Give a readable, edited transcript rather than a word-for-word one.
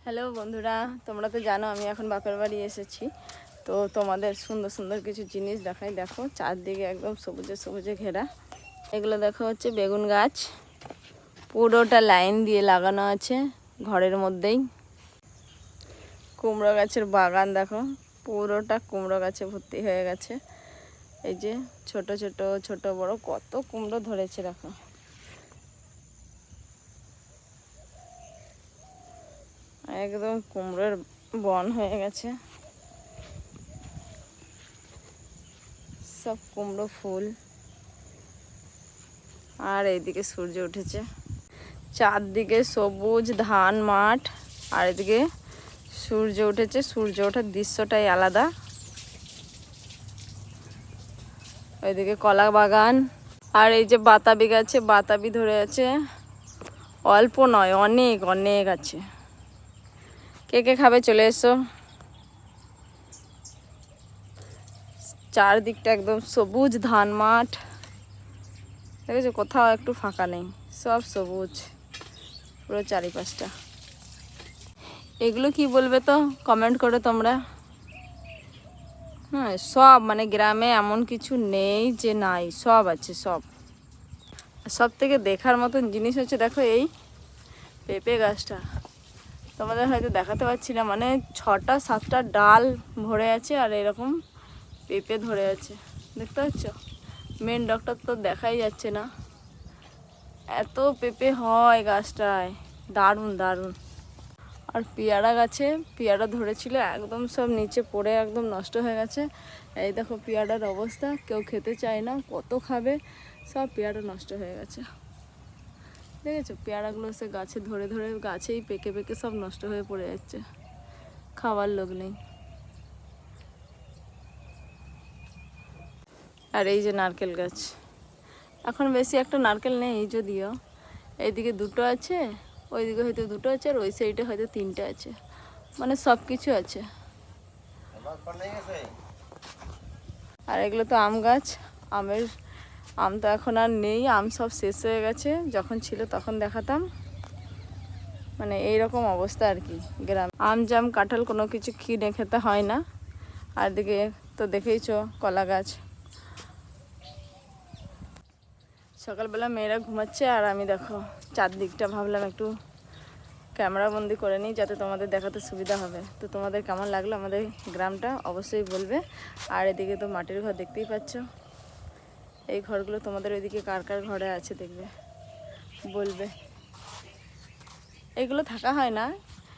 Hello বন্ধুরা, তোমরা তো জানো আমি এখন বাপের বাড়ি এসেছি। তো তোমাদের সুন্দর সুন্দর কিছু জিনিস দেখাই। দেখো চারদিকে একদম সবুজে সবুজে ঘেরা। এগুলো দেখো হচ্ছে বেগুন গাছ, পুরোটা লাইন দিয়ে লাগানো আছে ঘরের মধ্যেই। কুমড়ো গাছের বাগান দেখো, পুরোটা কুমড়ো গাছে ভর্তি হয়ে গেছে। এই যে ছোট ছোট ছোট বড় কত কুমড়ো ধরেছে দেখো। একদম কুমড়োর বন হয়ে গেছে, সব কুমড়ো ফুল। আর এইদিকে সূর্য উঠেছে, চারদিকে সবুজ ধান মাঠ, আর এদিকে সূর্য উঠেছে। সূর্য ওঠার দৃশ্যটাই আলাদা। ওইদিকে কলা বাগান, আর এই যে বাতাবি গাছে বাতাবি ধরে আছে, অল্প নয় অনেক অনেক আছে। কে কে খাবে চলে এসো। চারদিকটা একদম সবুজ ধান মাঠ, দেখেছো কোথাও একটু ফাঁকা নেই, সব সবুজ পুরো চারিপাশটা। এগুলো কি বলবে তো কমেন্ট করো তোমরা। হ্যাঁ, সব মানে গ্রামে এমন কিছু নেই যে নাই, সব আছে সব। সব থেকে দেখার মতন জিনিস হচ্ছে দেখো এই পেঁপে গাছটা। তোমাদের হয়তো দেখাতে পারছি না, মানে 6টা 7টা ডাল ভরে আছে আর এরকম পেঁপে ধরে আছে, দেখতে পাচ্ছ। মেন ডগটা তো দেখাই যাচ্ছে না, এত পেঁপে হয় গাছটায়, দারুণ দারুণ। আর পেয়ারা গাছে পেয়ারা ধরেছিল, একদম সব নিচে পড়ে একদম নষ্ট হয়ে গেছে। এই দেখো পেয়ারার অবস্থা, কেউ খেতে চায় না, কত খাবে, সব পেয়ারা নষ্ট হয়ে গেছে। দেখেছো পেয়ারাগুলো সে গাছে ধরে ধরে গাছেই পেকে পেকে সব নষ্ট হয়ে পড়ে যাচ্ছে, খাওয়ার লোক নেই। আর এই যে নারকেল গাছ, এখন বেশি একটা নারকেল নেই যদিও, এইদিকে 2টো আছে, ওইদিকে হয়তো 2টো আছে, আর ওই সাইডে হয়তো 3টে আছে, মানে সব কিছু আছে। আর এগুলো তো আম গাছ, আম তো এখন আর নেই, আম সব শেষ হয়ে গেছে, যখন ছিল তখন দেখাতাম। মানে এইরকম অবস্থা আর কি গ্রাম। আম জাম কাঁঠাল কোনো কিছু কিনে খেতে হয় না। আর দিকে তো দেখেইছো কলা গাছ। সকালবেলা মেয়েরা ঘুমাচ্ছে, আর আমি দেখো চারদিকটা ভাবলাম একটু ক্যামেরা বন্দি করে নিই, যাতে তোমাদের দেখাতে সুবিধা হবে। তো তোমাদের কেমন লাগলো আমাদের গ্রামটা অবশ্যই বলবে। আর এদিকে তো মাটির ঘর দেখতেই পাচ্ছ, এই ঘরগুলো তোমাদের ওইদিকে কার কার ঘরে আছে দেখবে, বলবে। এগুলো থাকা হয় না,